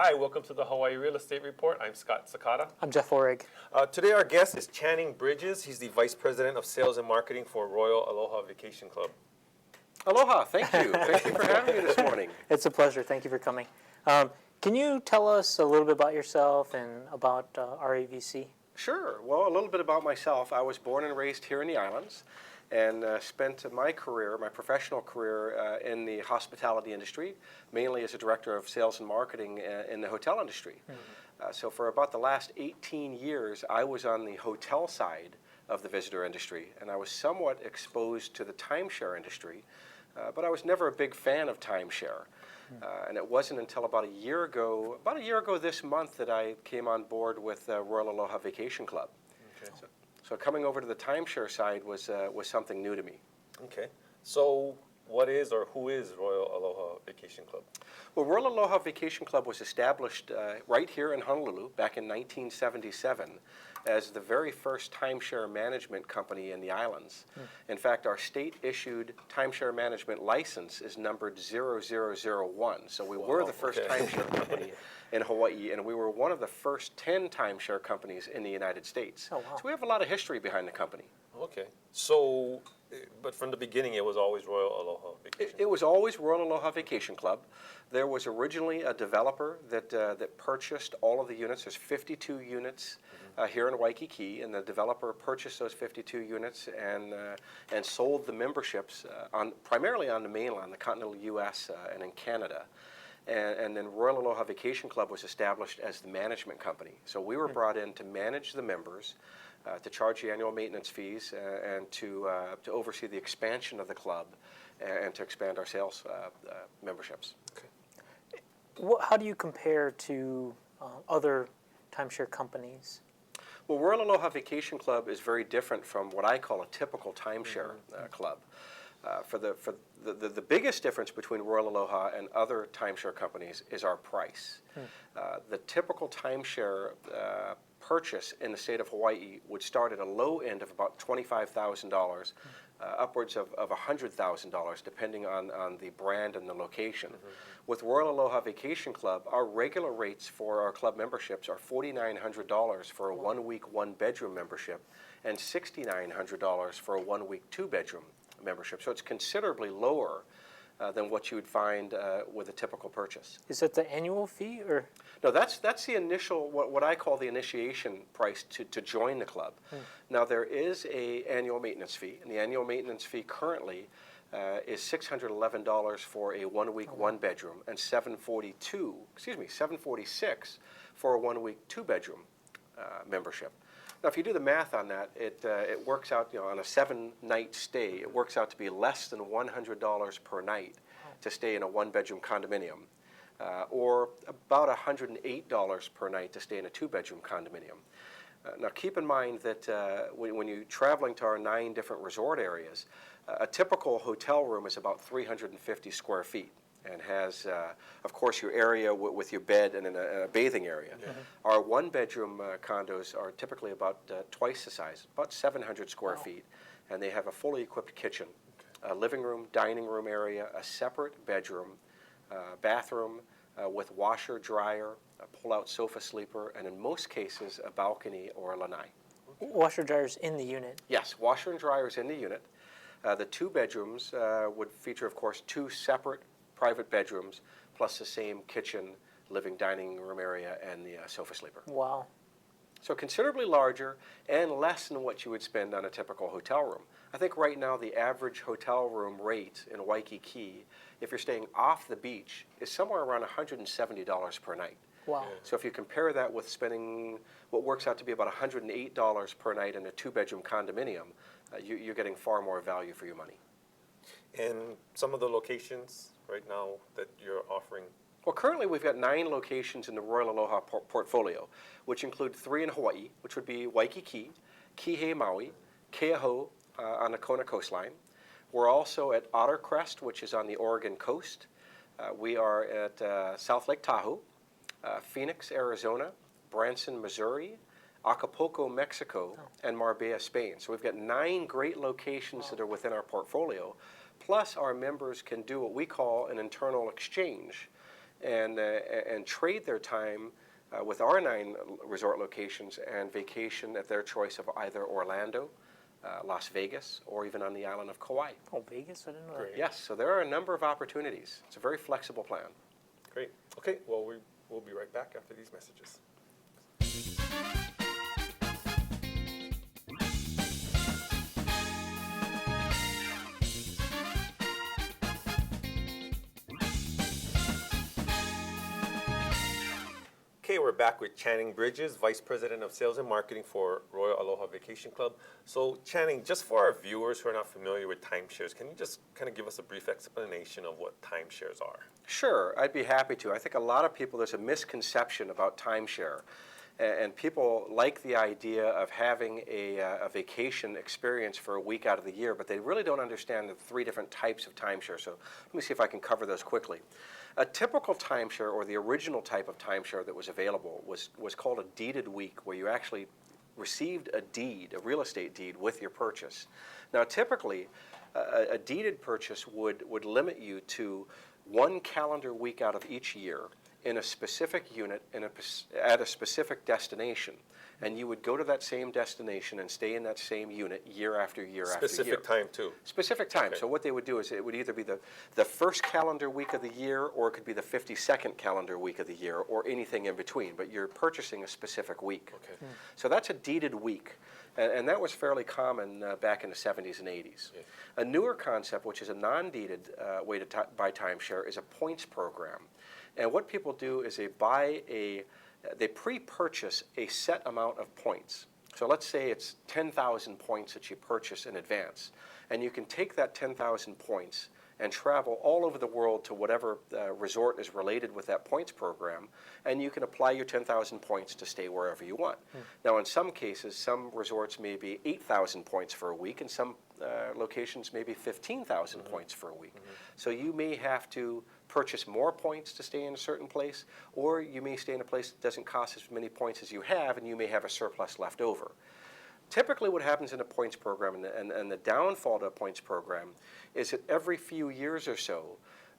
Hi, welcome to the Hawaii Real Estate Report. I'm Scott Sakata. I'm Jeff Orig. Today our guest is Channing Bridges. He's the Vice President of Sales and Marketing for Royal Aloha Vacation Club. Aloha, thank you. Thank you for having me this morning. It's a pleasure. Thank you for coming. Can you tell us a little bit about yourself and about RAVC? Sure. Well, a little bit about myself. I was born and raised here in the islands and spent my career, my professional career, in the hospitality industry, mainly as a director of sales and marketing in the hotel industry. Mm-hmm. So for about the last 18 years, I was on the hotel side of the visitor industry, and I was somewhat exposed to the timeshare industry, but I was never a big fan of timeshare. And it wasn't until about a year ago this month, that I came on board with Royal Aloha Vacation Club. Okay. So coming over to the timeshare side was something new to me. Okay. So what is or who is Royal Aloha Vacation Club? Well, Royal Aloha Vacation Club was established right here in Honolulu back in 1977 as the very first timeshare management company in the islands. In fact, our state-issued timeshare management license is numbered 0001. So we were the first timeshare company in Hawaii, and we were one of the first 10 timeshare companies in the United States. Oh, wow. So we have a lot of history behind the company. Okay. So, but from the beginning, it was always Royal Aloha Vacation Club. It was always Royal Aloha Vacation Club. There was originally a developer that purchased all of the units. There's 52 units here in Waikiki, and the developer purchased those 52 units and sold the memberships primarily on the mainland, the continental U.S. And in Canada. And then Royal Aloha Vacation Club was established as the management company. So we were brought in to manage the members, to charge the annual maintenance fees, and to oversee the expansion of the club, and to expand our sales memberships. Okay. How do you compare to other timeshare companies? Well, Royal Aloha Vacation Club is very different from what I call a typical timeshare club. For the biggest difference between Royal Aloha and other timeshare companies is our price. The typical timeshare purchase in the state of Hawaii would start at a low end of about $25,000, upwards of $100,000, depending on the brand and the location. With Royal Aloha Vacation Club, our regular rates for our club memberships are $4,900 for a one-week, one-bedroom membership, and $6,900 for a one-week, two-bedroom membership. So it's considerably lower than what you would find with a typical purchase. Is that the annual fee, or? No, that's the initial, what I call the initiation price to join the club. Now, there is a annual maintenance fee, and the annual maintenance fee currently is $611 for a one-week, one-bedroom, and $746 for a one-week, two-bedroom membership. Now, if you do the math on that, it works out, on a 7-night stay, it works out to be less than $100 per night to stay in a one-bedroom condominium, or about $108 per night to stay in a two-bedroom condominium. Now, keep in mind that when you're traveling to our 9 different resort areas, a typical hotel room is about 350 square feet. And has, of course, your area with your bed and a bathing area. Our one-bedroom condos are typically about twice the size, about 700 square feet, and they have a fully equipped kitchen, a living room, dining room area, a separate bedroom, bathroom with washer, dryer, a pull-out sofa sleeper, and in most cases, a balcony or a lanai. Washer dryers in the unit? Yes, washer and dryers in the unit. The 2 bedrooms would feature, of course, 2 separate private bedrooms, plus the same kitchen, living, dining room area, and the sofa sleeper. Wow. So considerably larger and less than what you would spend on a typical hotel room. I think right now the average hotel room rate in Waikiki, if you're staying off the beach, is somewhere around $170 per night. Wow. So if you compare that with spending what works out to be about $108 per night in a 2-bedroom condominium, you're getting far more value for your money. And some of the locations right now that you're offering? Well, currently we've got 9 locations in the Royal Aloha portfolio, which include 3 in Hawaii, which would be Waikiki, Kihei Maui, Keauhou on the Kona coastline. We're also at Otter Crest, which is on the Oregon coast. We are at South Lake Tahoe, Phoenix, Arizona, Branson, Missouri, Acapulco, Mexico, and Marbella, Spain. So we've got 9 great locations that are within our portfolio. Plus, our members can do what we call an internal exchange. and trade their time with our 9 resort locations and vacation at their choice of either Orlando, Las Vegas, or even on the island of Kauai. Oh, Vegas? I didn't know that. Great. Yes, so there are a number of opportunities. It's a very flexible plan. Great. Okay, well, we'll be right back after these messages. Okay, we're back with Channing Bridges, Vice President of Sales and Marketing for Royal Aloha Vacation Club. So Channing, just for our viewers who are not familiar with timeshares, can you just kind of give us a brief explanation of what timeshares are? Sure, I'd be happy to. I think a lot of people, there's a misconception about timeshare. And people like the idea of having a vacation experience for a week out of the year, but they really don't understand the 3 different types of timeshare. So let me see if I can cover those quickly. A typical timeshare, or the original type of timeshare that was available, was called a deeded week, where you actually received a deed, a real estate deed, with your purchase. Now, typically, a deeded purchase would limit you to 1 calendar week out of each year in a specific unit at a specific destination. And you would go to that same destination and stay in that same unit year after year after year. Specific time too. Specific time. Okay. So what they would do is it would either be the first calendar week of the year, or it could be the 52nd calendar week of the year, or anything in between. But you're purchasing a specific week. Okay. So that's a deeded week. And that was fairly common back in the 70s and 80s. Yeah. A newer concept, which is a non-deeded way to buy timeshare, is a points program. And what people do is they pre-purchase a set amount of points. So let's say it's 10,000 points that you purchase in advance. And you can take that 10,000 points and travel all over the world to whatever resort is related with that points program, and you can apply your 10,000 points to stay wherever you want. Now, in some cases, some resorts may be 8,000 points for a week, and some locations may be 15,000 points for a week. So you may have to purchase more points to stay in a certain place, or you may stay in a place that doesn't cost as many points as you have, and you may have a surplus left over. Typically what happens in a points program, and the downfall to a points program, is that every few years or so,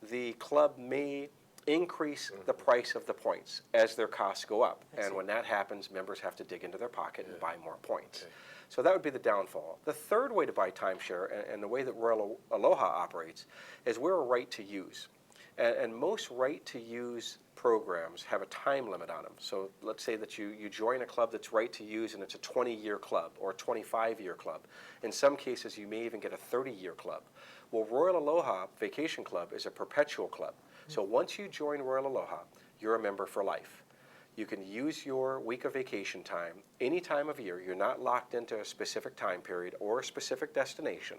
the club may increase the price of the points as their costs go up. And when that happens, members have to dig into their pocket and buy more points. Okay. So that would be the downfall. The third way to buy timeshare, and the way that Royal Aloha operates, is we're a right to use. And most right to use programs have a time limit on them. So let's say that you join a club that's right to use, and it's a 20-year club or a 25-year club. In some cases, you may even get a 30-year club. Well, Royal Aloha Vacation Club is a perpetual club. So once you join Royal Aloha, you're a member for life. You can use your week of vacation time any time of year. You're not locked into a specific time period or a specific destination.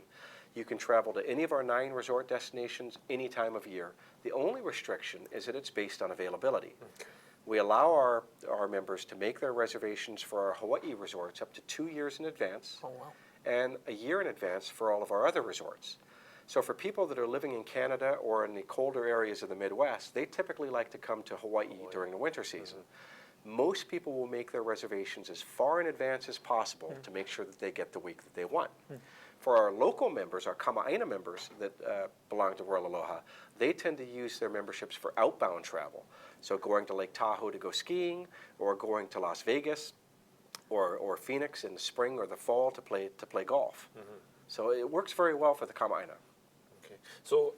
You can travel to any of our 9 resort destinations any time of year. The only restriction is that it's based on availability. Okay. We allow our members to make their reservations for our Hawaii resorts up to 2 years in advance, Oh, wow. and a year in advance for all of our other resorts. So for people that are living in Canada or in the colder areas of the Midwest, they typically like to come to Hawaii during the winter season. Most people will make their reservations as far in advance as possible to make sure that they get the week that they want. For our local members, our Kama'aina members that belong to Royal Aloha, they tend to use their memberships for outbound travel. So going to Lake Tahoe to go skiing, or going to Las Vegas, or Phoenix in the spring or the fall to play golf. So it works very well for the Kama'aina. Okay. So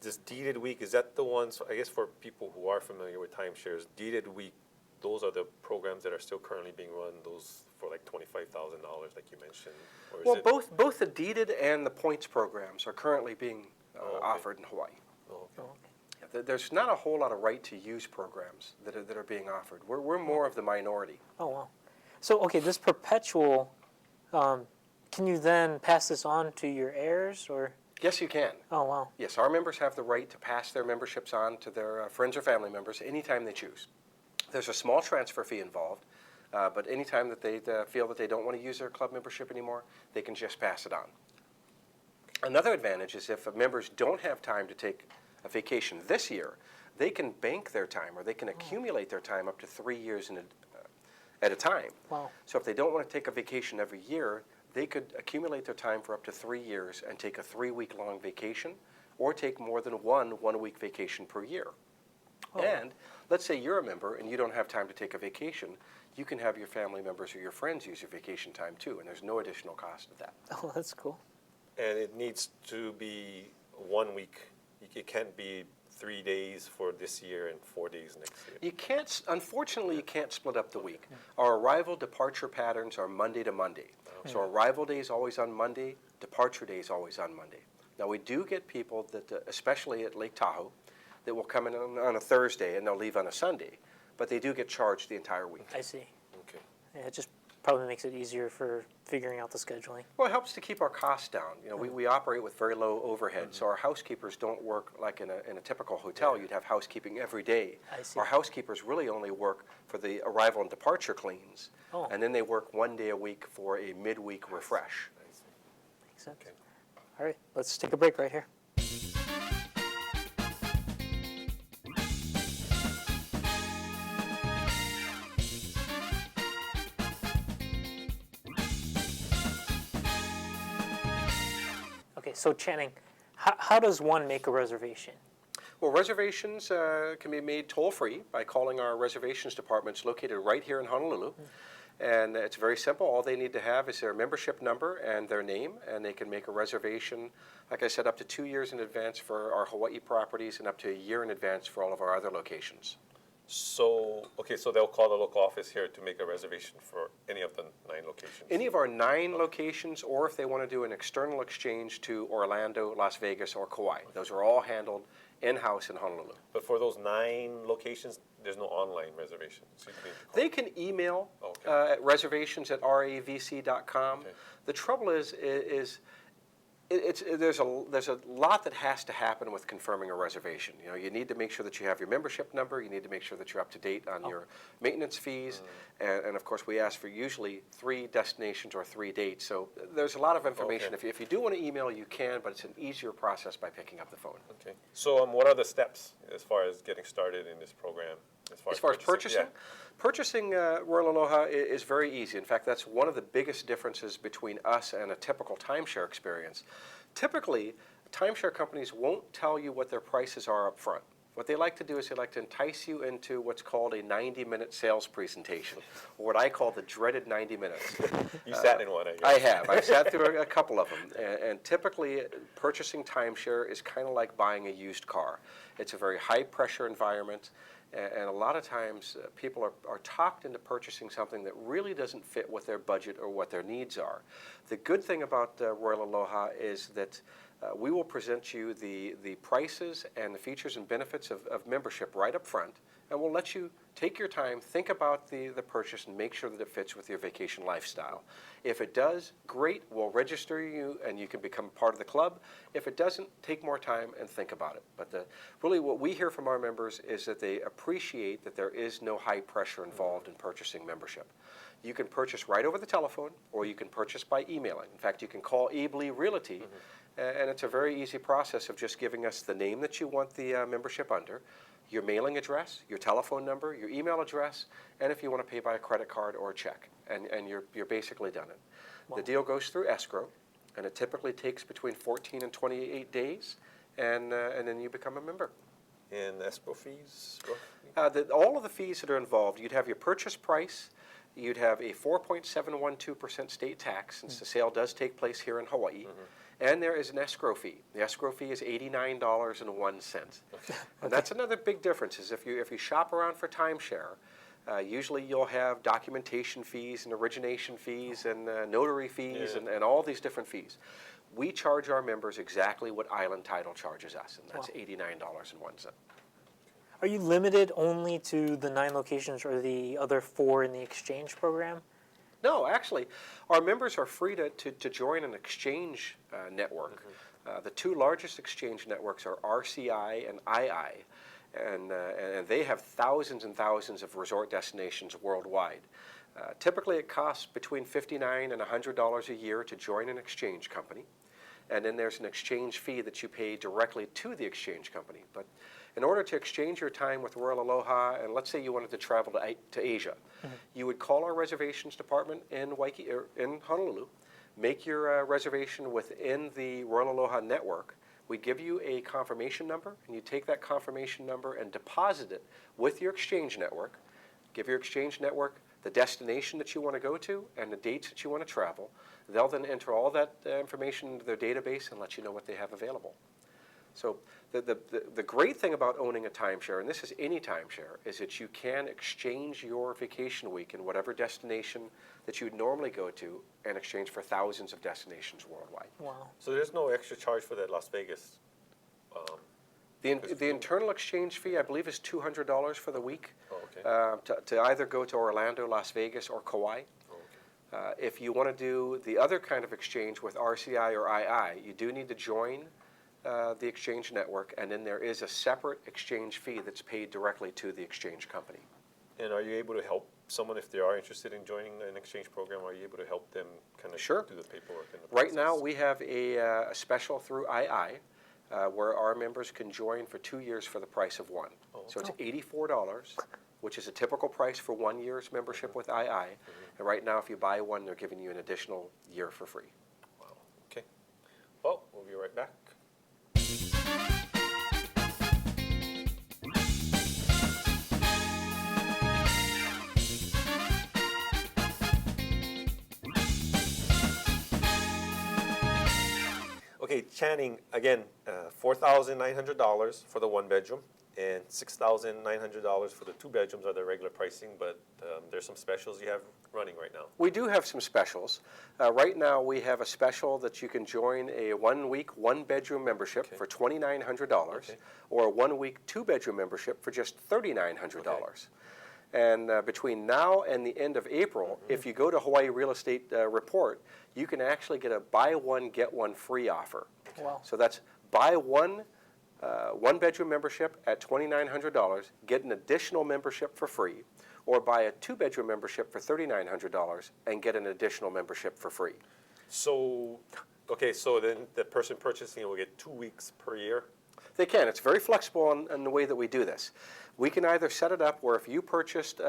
this deeded week, is that the ones, I guess for people who are familiar with timeshares, deeded week, those are the programs that are still currently being run, those for like $25,000 like you mentioned? Or is Well, it, both the deeded and the points programs are currently being okay. offered in Hawaii. oh, okay. Oh, okay. Yeah, there's not a whole lot of right-to-use programs that are being offered. We're more of the minority. Oh, wow. So, okay, this perpetual, can you then pass this on to your heirs, or? Yes, you can. Oh, wow. Yes, our members have the right to pass their memberships on to their friends or family members anytime they choose. There's a small transfer fee involved, but anytime that they feel that they don't want to use their club membership anymore, they can just pass it on. Another advantage is if members don't have time to take a vacation this year, they can bank their time, or they can accumulate their time up to 3 years at a time. Wow. So if they don't want to take a vacation every year, they could accumulate their time for up to 3 years and take a 3-week-long vacation, or take more than one 1-week vacation per year. And let's say you're a member and you don't have time to take a vacation, you can have your family members or your friends use your vacation time too, and there's no additional cost of that. Oh, that's cool. And it needs to be 1 week. It can't be 3 days for this year and 4 days next year. You can't, unfortunately, you can't split up the week. Our arrival departure patterns are Monday to Monday. So arrival day is always on Monday, departure day is always on Monday. Now we do get people that, especially at Lake Tahoe, that will come in on a Thursday and they'll leave on a Sunday, but they do get charged the entire week. I see. Okay. Yeah, it just probably makes it easier for figuring out the scheduling. Well, it helps to keep our costs down. You know, we operate with very low overhead, so our housekeepers don't work like in a typical hotel. You'd have housekeeping every day. I see. Our housekeepers really only work for the arrival and departure cleans, Oh. and then they work 1 day a week for a midweek refresh. Makes sense. Okay. All right, let's take a break right here. Okay, so Channing, how does one make a reservation? Well, reservations can be made toll-free by calling our reservations departments located right here in Honolulu. And it's very simple. All they need to have is their membership number and their name, and they can make a reservation, like I said, up to 2 years in advance for our Hawaii properties and up to a year in advance for all of our other locations. So, okay, so they'll call the local office here to make a reservation for any of the 9 locations. Any of our 9 locations, or if they want to do an external exchange to Orlando, Las Vegas, or Kauai. Those are all handled in-house in Honolulu. But for those 9 locations, there's no online reservation. So you need to call. They can email Okay. at reservations@ravc.com. Okay. The trouble is there's a lot that has to happen with confirming a reservation. You know, you need to make sure that you have your membership number. You need to make sure that you're up to date on your maintenance fees, and of course we ask for usually 3 destinations or 3 dates. So there's a lot of information. Okay. If you do want to email, you can, but it's an easier process by picking up the phone. Okay. So what are the steps as far as getting started in this program? As far as purchasing, purchasing Royal Aloha is very easy. In fact, that's one of the biggest differences between us and a typical timeshare experience. Typically, timeshare companies won't tell you what their prices are up front. What they like to do is they like to entice you into what's called a 90-minute sales presentation, or what I call the dreaded 90 minutes. You sat in one, I guess. I have. I've sat through a couple of them. And typically, purchasing timeshare is kind of like buying a used car. It's a very high-pressure environment. And a lot of times, people are talked into purchasing something that really doesn't fit with their budget or what their needs are. The good thing about Royal Aloha is that we will present you the prices and the features and benefits of membership right up front, and we'll let you take your time, think about the purchase, and make sure that it fits with your vacation lifestyle. If it does, great, we'll register you and you can become part of the club. If it doesn't, take more time and think about it. But really what we hear from our members is that they appreciate that there is no high pressure involved in purchasing membership. You can purchase right over the telephone, or you can purchase by emailing. In fact, you can call Abley Realty, and it's a very easy process of just giving us the name that you want the membership under, your mailing address, your telephone number, your email address, and if you want to pay by a credit card or a check, and you're basically done it. Wow. The deal goes through escrow, and it typically takes between 14 and 28 days, and then you become a member. And escrow fees? All of the fees that are involved, you'd have your purchase price, you'd have a 4.712% state tax, since the sale does take place here in Hawaii, and there is an escrow fee. The escrow fee is $89.01. And that's another big difference, is if you shop around for timeshare, usually you'll have documentation fees and origination fees and notary fees and all these different fees. We charge our members exactly what Island Title charges us, and that's $89.01. Are you limited only to the 9 locations or the other 4 in the exchange program? No, actually, our members are free to join an exchange network. The 2 largest exchange networks are RCI and II, and they have thousands and thousands of resort destinations worldwide. Typically, it costs between $59 and $100 a year to join an exchange company, and then there's an exchange fee that you pay directly to the exchange company. But in order to exchange your time with Royal Aloha, and let's say you wanted to travel to Asia, you would call our reservations department in Honolulu, make your reservation within the Royal Aloha network. We give you a confirmation number, and you take that confirmation number and deposit it with your exchange network. Give your exchange network the destination that you want to go to and the dates that you want to travel. They'll then enter all that information into their database and let you know what they have available. So the great thing about owning a timeshare, and this is any timeshare, is that you can exchange your vacation week in whatever destination that you would normally go to and exchange for thousands of destinations worldwide. Wow. So there's no extra charge for that Las Vegas? The internal exchange fee, I believe, is $200 for the week. Oh, okay. To either go to Orlando, Las Vegas, or Kauai. Oh, okay. If you want to do the other kind of exchange with RCI or II, you do need to join the exchange network, and then there is a separate exchange fee that's paid directly to the exchange company. And are you able to help someone if they are interested in joining an exchange program? Are you able to help them kind of Sure. do the paperwork? And the Right now, process? we have a special through II where our members can join for 2 years for the price of one. Oh, So it's $84, which is a typical price for 1 year's membership with II. And right now, if you buy one, they're giving you an additional year for free. Wow. Okay. Well, we'll be right back. Okay, Channing, again, $4,900 for the one bedroom and $6,900 for the two bedrooms are the regular pricing, but there's some specials you have running right now. We do have some specials. Right now, we have a special that you can join a 1 week, 1 bedroom membership Okay. for $2,900 Okay. or a 1 week, 2 bedroom membership for just $3,900. And between now and the end of April, if you go to Hawaii Real Estate Report, you can actually get a buy one, get one free offer. Wow. So that's buy one bedroom membership at $2,900, get an additional membership for free, or buy a 2 bedroom membership for $3,900 and get an additional membership for free. So, okay, so then the person purchasing will get 2 weeks per year? They can. It's very flexible in the way that we do this. We can either set it up where if you purchased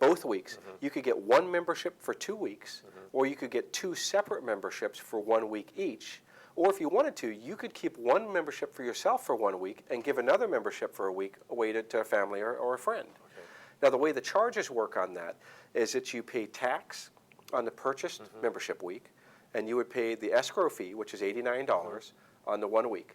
both weeks, you could get 1 membership for 2 weeks, or you could get 2 separate memberships for 1 week each. Or if you wanted to, you could keep 1 membership for yourself for 1 week and give another membership for a week away to a family or a friend. Okay. Now, the way the charges work on that is that you pay tax on the purchased membership week, and you would pay the escrow fee, which is $89 on the 1 week.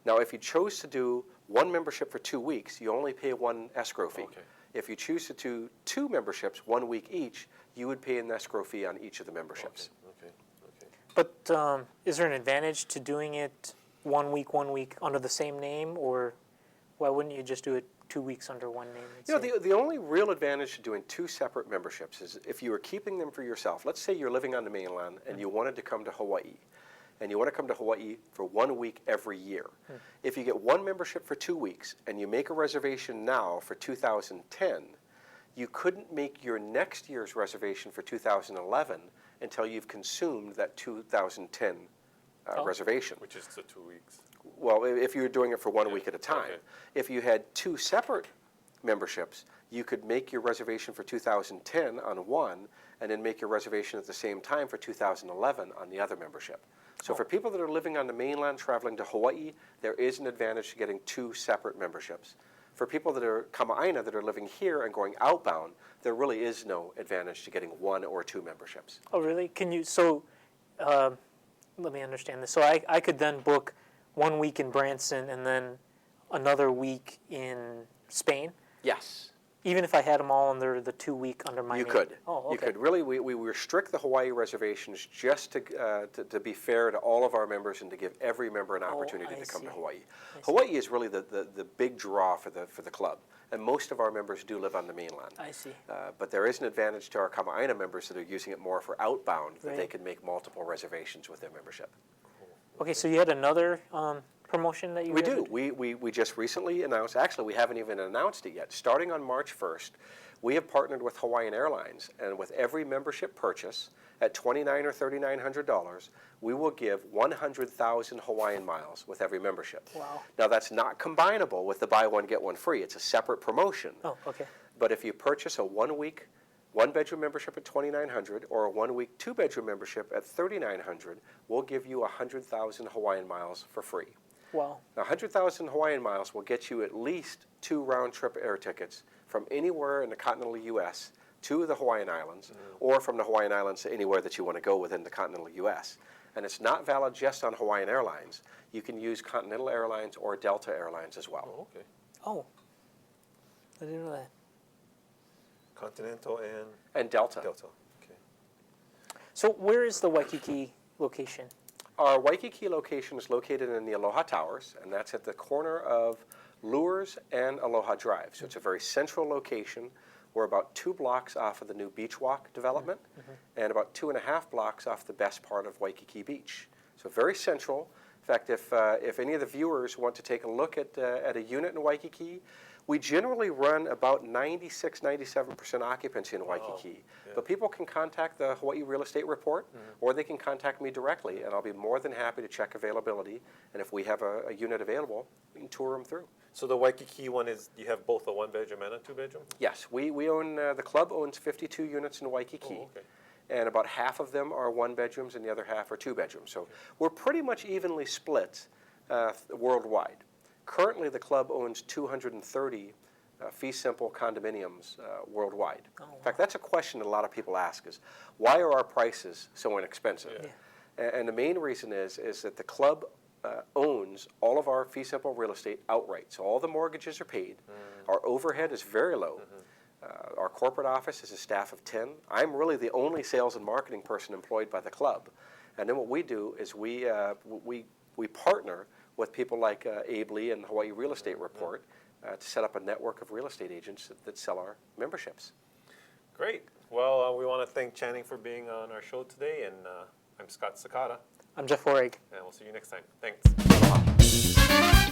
Now, if you chose to do 1 membership for 2 weeks, you only pay 1 escrow fee. Okay. If you choose to do 2 memberships, 1 week each, you would pay an escrow fee on each of the memberships. Okay. Okay. But is there an advantage to doing it 1 week under the same name, or why wouldn't you just do it 2 weeks under one name? You know, the only real advantage to doing 2 separate memberships is if you were keeping them for yourself. Let's say you're living on the mainland and you wanted to come to Hawaii, and you want to come to Hawaii for 1 week every year. If you get 1 membership for 2 weeks and you make a reservation now for 2010, you couldn't make your next year's reservation for 2011 until you've consumed that 2010 reservation. Which is the 2 weeks. Well, if you were doing it for 1 week at a time. Okay. If you had 2 separate memberships, you could make your reservation for 2010 on one and then make your reservation at the same time for 2011 on the other membership. So for people that are living on the mainland traveling to Hawaii, there is an advantage to getting 2 separate memberships. For people that are Kama'aina that are living here and going outbound, there really is no advantage to getting 1 or 2 memberships. Oh, really? Can you, so, let me understand this. So I could then book 1 week in Branson and then another week in Spain? Yes. Even if I had them all under the 2 week under my You name? could. Oh, okay. You could. Really, we restrict the Hawaii reservations just to be fair to all of our members and to give every member an opportunity I to come to see. Hawaii. I see. Hawaii is really the big draw for the club, and most of our members do live on the mainland. I see. But there is an advantage to our Kama'aina members that are using it more for outbound, that they Right. can make multiple reservations with their membership. Okay, so you had another promotion that you We guys do. would- We just recently announced, actually we haven't even announced it yet. Starting on March 1st, we have partnered with Hawaiian Airlines, and with every membership purchase at $2,900 or $3,900, we will give 100,000 Hawaiian miles with every membership. Wow. Now that's not combinable with the buy one, get one free. It's a separate promotion. Oh, okay. But if you purchase a 1 week, 1 bedroom membership at $2,900 or a 1 week, 2 bedroom membership at $3,900, we'll give you 100,000 Hawaiian miles for free. Wow. Now, 100,000 Hawaiian miles will get you at least 2 round-trip air tickets from anywhere in the continental U.S. to the Hawaiian Islands, or from the Hawaiian Islands to anywhere that you want to go within the continental U.S. And it's not valid just on Hawaiian Airlines. You can use Continental Airlines or Delta Airlines as well. Oh, okay. Oh, I didn't know that. Continental and And Delta. Delta. Okay. So where is the Waikiki location? Our Waikiki location is located in the Aloha Towers, and that's at the corner of Lures and Aloha Drive. So it's a very central location. We're about 2 blocks off of the new Beach Walk development, and about 2.5 blocks off the best part of Waikiki Beach. So very central. In fact, if any of the viewers want to take a look at a unit in Waikiki, we generally run about 96, 97% occupancy in Waikiki. Yeah. But people can contact the Hawaii Real Estate Report, or they can contact me directly, and I'll be more than happy to check availability. And if we have a unit available, we can tour them through. So the Waikiki one is, you have both a 1-bedroom and a 2-bedroom? Yes, we own, the club owns 52 units in Waikiki. Oh, okay. And about half of them are 1-bedrooms and the other half are 2-bedrooms. So we're pretty much evenly split worldwide. Currently, the club owns 230 fee simple condominiums worldwide. Oh, wow. In fact, that's a question that a lot of people ask is, why are our prices so inexpensive? Yeah. And the main reason is that the club owns all of our fee simple real estate outright. So all the mortgages are paid. Our overhead is very low. Our corporate office is a staff of 10. I'm really the only sales and marketing person employed by the club. And then what we do is we partner with people like Abe Lee and Hawaii Real Estate Report to set up a network of real estate agents that sell our memberships. Great. Well, we want to thank Channing for being on our show today, and I'm Scott Sakata, I'm Jeff Orrig. and we'll see you next time. Thanks. Aloha.